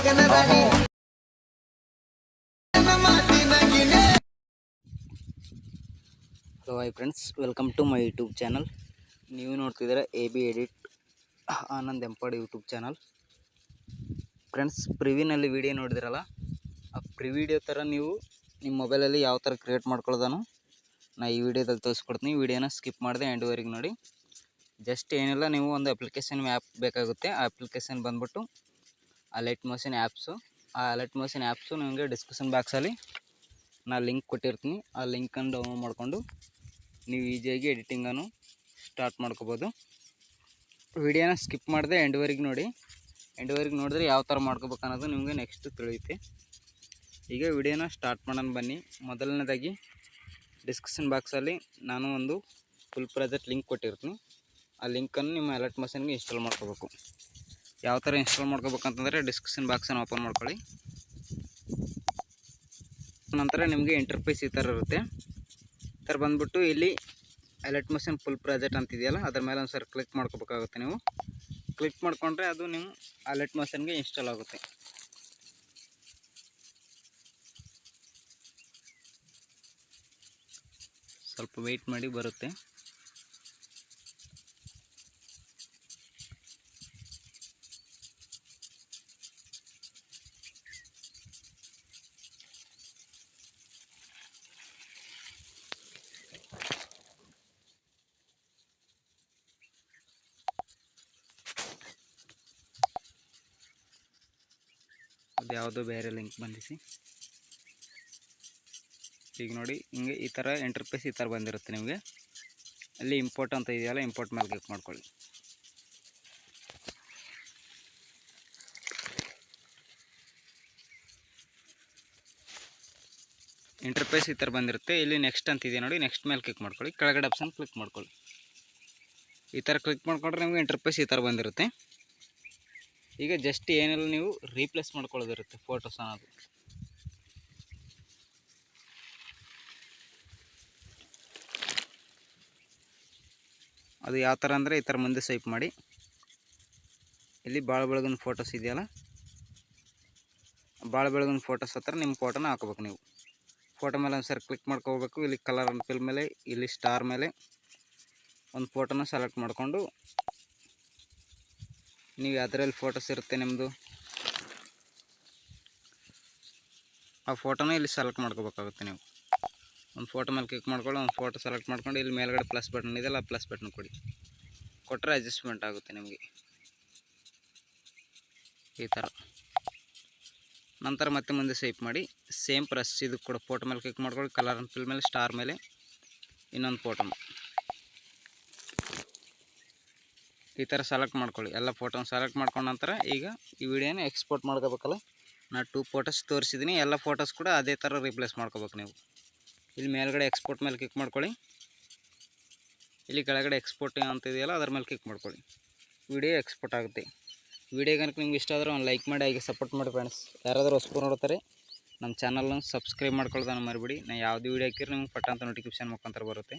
Hello hi friends, welcome to my YouTube channel. ನೀವು ನೋಡ್ತಿದ್ದೀರಾ AB edit Anand ಎಂಪಾಡ್ YouTube channel. Friends, ಪ್ರಿವ್ಯೂನಲ್ಲಿ video ನೋಡಿದಿರಲ್ಲ, ಆ ವಿಡಿಯೋ ಥರ ನೀವು ನಿಮ್ಮ ಮೊಬೈಲಲ್ಲಿ ಯಾವ ಥರ ಕ್ರಿಯೇಟ್ ಮಾಡ್ಕೊಳ್ಳೋದನ್ನು ನಾ ಈ ವಿಡಿಯೋದಲ್ಲಿ ತೋರಿಸ್ಕೊಡ್ತೀನಿ. ವಿಡಿಯೋನ ಸ್ಕಿಪ್ ಮಾಡಿದೆ ಎಂಡ್ವರೆಗೆ ನೋಡಿ. ಜಸ್ಟ್ ಏನಿಲ್ಲ, ನೀವು ಒಂದು ಅಪ್ಲಿಕೇಶನ್ ಆ್ಯಪ್ ಬೇಕಾಗುತ್ತೆ. ಆ ಅಪ್ಲಿಕೇಶನ್ ಬಂದ್ಬಿಟ್ಟು ಅಲರ್ಟ್ ಮೋಷನ್ ಆ್ಯಪ್ಸು. ಆ ಅಲರ್ಟ್ ಮೋಷನ್ ಆ್ಯಪ್ಸು ನಿಮಗೆ ಡಿಸ್ಕ್ರಿಪ್ಷನ್ ಬಾಕ್ಸಲ್ಲಿ ನಾನು ಲಿಂಕ್ ಕೊಟ್ಟಿರ್ತೀನಿ. ಆ ಲಿಂಕನ್ನು ಡೌನ್ಲೋಡ್ ಮಾಡಿಕೊಂಡು ನೀವು ಈಸಿಯಾಗಿ ಎಡಿಟಿಂಗನ್ನು ಸ್ಟಾರ್ಟ್ ಮಾಡ್ಕೋಬೋದು. ವಿಡಿಯೋನ ಸ್ಕಿಪ್ ಮಾಡಿದೆ ಎಂಡ್ವರೆಗೆ ನೋಡಿ. ಎಂಡ್ವರೆಗೆ ನೋಡಿದ್ರೆ ಯಾವ ಥರ ಮಾಡ್ಕೋಬೇಕು ಅನ್ನೋದು ನಿಮಗೆ ನೆಕ್ಸ್ಟ್ ತಿಳಿಯುತ್ತೆ. ಈಗ ವಿಡಿಯೋನ ಸ್ಟಾರ್ಟ್ ಮಾಡೋಣ ಬನ್ನಿ. ಮೊದಲನೇದಾಗಿ ಡಿಸ್ಕ್ರಿಪ್ಷನ್ ಬಾಕ್ಸಲ್ಲಿ ನಾನು ಒಂದು ಫುಲ್ ಪ್ರಾಜೆಕ್ಟ್ ಲಿಂಕ್ ಕೊಟ್ಟಿರ್ತೀನಿ. ಆ ಲಿಂಕನ್ನು ನಿಮ್ಮ ಅಲರ್ಟ್ ಮೋಷನ್ಗೆ ಇನ್ಸ್ಟಾಲ್ ಮಾಡ್ಕೋಬೇಕು. ಯಾವ ಥರ ಇನ್ಸ್ಟಾಲ್ ಮಾಡ್ಕೋಬೇಕಂತಂದರೆ ಡಿಸ್ಕ್ರಿಪ್ಷನ್ ಬಾಕ್ಸನ್ನು ಓಪನ್ ಮಾಡ್ಕೊಳ್ಳಿ. ನಂತರ ನಿಮಗೆ ಇಂಟರ್ಫೇಸ್ ಈ ಥರ ಇರುತ್ತೆ. ಈ ಥರ ಬಂದುಬಿಟ್ಟು ಇಲ್ಲಿ ಅಲರ್ಟ್ ಮೋಷನ್ ಫುಲ್ ಪ್ರಾಜೆಕ್ಟ್ ಅಂತಿದೆಯಲ್ಲ, ಅದ್ರ ಮೇಲೆ ಒಂದು ಸರಿ ಕ್ಲಿಕ್ ಮಾಡ್ಕೋಬೇಕಾಗುತ್ತೆ. ನೀವು ಕ್ಲಿಕ್ ಮಾಡಿಕೊಂಡ್ರೆ ಅದು ನಿಮ್ಮ ಅಲರ್ಟ್ ಮೋಷನ್ಗೆ ಇನ್ಸ್ಟಾಲ್ ಆಗುತ್ತೆ. ಸ್ವಲ್ಪ ವೆಯ್ಟ್ ಮಾಡಿ, ಬರುತ್ತೆ. ಅದು ಯಾವುದೋ ಬೇರೆ ಲಿಂಕ್ ಬಂದಿಸಿ. ಈಗ ನೋಡಿ, ಹಿಂಗೆ ಈ ಥರ ಇಂಟರ್ಫೇಸ್ ಈ ಥರ ಬಂದಿರುತ್ತೆ ನಿಮಗೆ. ಅಲ್ಲಿ ಇಂಪೋರ್ಟ್ ಅಂತ ಇದೆಯಲ್ಲ, ಇಂಪೋರ್ಟ್ ಮೇಲೆ ಕ್ಲಿಕ್ ಮಾಡ್ಕೊಳ್ಳಿ. ಇಂಟರ್ಫೇಸ್ ಈ ಥರ ಬಂದಿರುತ್ತೆ. ಇಲ್ಲಿ ನೆಕ್ಸ್ಟ್ ಅಂತ ಇದೆ ನೋಡಿ, ನೆಕ್ಸ್ಟ್ ಮೇಲೆ ಕ್ಲಿಕ್ ಮಾಡ್ಕೊಳ್ಳಿ. ಕೆಳಗಡೆ ಆಪ್ಷನ್ ಕ್ಲಿಕ್ ಮಾಡ್ಕೊಳ್ಳಿ. ಈ ಥರ ಕ್ಲಿಕ್ ಮಾಡ್ಕೊಂಡ್ರೆ ನಿಮಗೆ ಇಂಟರ್ಫೇಸ್ ಈ ಥರ ಬಂದಿರುತ್ತೆ. ಈಗ ಜಸ್ಟ್ ಏನೆಲ್ಲ ನೀವು ರೀಪ್ಲೇಸ್ ಮಾಡ್ಕೊಳ್ಳೋದಿರುತ್ತೆ ಫೋಟೋಸ್ ಅನ್ನೋದು. ಅದು ಯಾವ ಥರ ಅಂದರೆ ಈ ಥರ ಮುಂದೆ ಸ್ವೈಪ್ ಮಾಡಿ, ಇಲ್ಲಿ ಭಾಳ ಬೆಳಗಿನ ಫೋಟೋಸ್ ಇದೆಯಲ್ಲ, ಭಾಳ ಬೆಳಗಿನ ಫೋಟೋಸ್ ಹತ್ರ ನಿಮ್ಮ ಫೋಟೋನ ಹಾಕೋಬೇಕು. ನೀವು ಫೋಟೋ ಮೇಲೆ ಒಂದು ಸರಿ ಕ್ಲಿಕ್ ಮಾಡ್ಕೋಬೇಕು. ಇಲ್ಲಿ ಕಲರ್ ಅಂಡ್ ಫಿಲ್ ಮೇಲೆ, ಇಲ್ಲಿ ಸ್ಟಾರ್ ಮೇಲೆ ಒಂದು ಫೋಟೋನ ಸೆಲೆಕ್ಟ್ ಮಾಡಿಕೊಂಡು ನೀವು ಅದರಲ್ಲಿ ಫೋಟೋಸ್ ಇರುತ್ತೆ ನಿಮ್ಮದು, ಆ ಫೋಟೋನ ಇಲ್ಲಿ ಸೆಲೆಕ್ಟ್ ಮಾಡ್ಕೋಬೇಕಾಗುತ್ತೆ. ನೀವು ಒಂದು ಫೋಟೋ ಮೇಲೆ ಕ್ಲಿಕ್ ಮಾಡ್ಕೊಂಡು ಒಂದು ಫೋಟೋ ಸೆಲೆಕ್ಟ್ ಮಾಡ್ಕೊಂಡು ಇಲ್ಲಿ ಮೇಲ್ಗಡೆ ಪ್ಲಸ್ ಬಟನ್ ಇದೆಯಲ್ಲ, ಆ ಪ್ಲಸ್ ಬಟನ್ ಕೊಡಿ. ಕೊಟ್ಟರೆ ಅಡ್ಜಸ್ಟ್ಮೆಂಟ್ ಆಗುತ್ತೆ ನಿಮಗೆ ಈ ಥರ. ನಂತರ ಮತ್ತೆ ಮುಂದೆ ಸ್ವೈಪ್ ಮಾಡಿ, ಸೇಮ್ ಪ್ರೆಸ್ ಇದು ಕೂಡ ಫೋಟೋ ಮೇಲೆ ಕ್ಲಿಕ್ ಮಾಡ್ಕೊಳ್ಳಿ. ಕಲರ್ ಅಂಡ್ ಫಿಲ್ ಮೇಲೆ ಸ್ಟಾರ್ ಮೇಲೆ ಇನ್ನೊಂದು ಫೋಟೋನ ಈ ಥರ ಸೆಲೆಕ್ಟ್ ಮಾಡ್ಕೊಳ್ಳಿ. ಎಲ್ಲ ಫೋಟೋನ ಸೆಲೆಕ್ಟ್ ಮಾಡ್ಕೊಂಡ ನಂತರ ಈಗ ಈ ವಿಡಿಯೋನ ಎಕ್ಸ್ಪೋರ್ಟ್ ಮಾಡ್ಕೋಬೇಕಲ್ಲ. ನಾನು 2 ಫೋಟೋಸ್ ತೋರಿಸಿದ್ದೀನಿ. ಎಲ್ಲ ಫೋಟೋಸ್ ಕೂಡ ಅದೇ ಥರ ರಿಪ್ಲೇಸ್ ಮಾಡ್ಕೋಬೇಕು ನೀವು. ಇಲ್ಲಿ ಮೇಲ್ಗಡೆ ಎಕ್ಸ್ಪೋರ್ಟ್ ಮೇಲೆ ಕ್ಲಿಕ್ ಮಾಡ್ಕೊಳ್ಳಿ. ಇಲ್ಲಿ ಕೆಳಗಡೆ ಎಕ್ಸ್ಪೋರ್ಟ್ ಅಂತ ಇದೆಯಲ್ಲ, ಅದ್ರ ಮೇಲೆ ಕ್ಲಿಕ್ ಮಾಡ್ಕೊಳ್ಳಿ. ವಿಡಿಯೋ ಎಕ್ಸ್ಪೋರ್ಟ್ ಆಗುತ್ತೆ. ವಿಡಿಯೋ ಕనుక ನಿಮ್ಗೆ ಇಷ್ಟ ಆದರೆ ಒಂದು ಲೈಕ್ ಮಾಡಿ, ಹಾಗೆ ಸಪೋರ್ಟ್ ಮಾಡಿ ಫ್ರೆಂಡ್ಸ್. ಯಾರಾದರೂ ಹೊಸಬರು ನೋಡ್ತಾರೆ ನಮ್ಮ ಚಾನಲ್ನ ಸಬ್ಸ್ಕ್ರೈಬ್ ಮಾಡ್ಕೊಳ್ಳೋದನ್ನು ಮರಿಬೇಡಿ. ನಾನು ಯಾವುದೇ ವೀಡಿಯೋ ಹಾಕಿದ್ರೆ ನಿಮ್ಗೆ ಪಟ್ಟ ಅಂತ ನೋಟಿಫಿಕೇಶನ್ ಮುಖಾಂತರ ಬರುತ್ತೆ.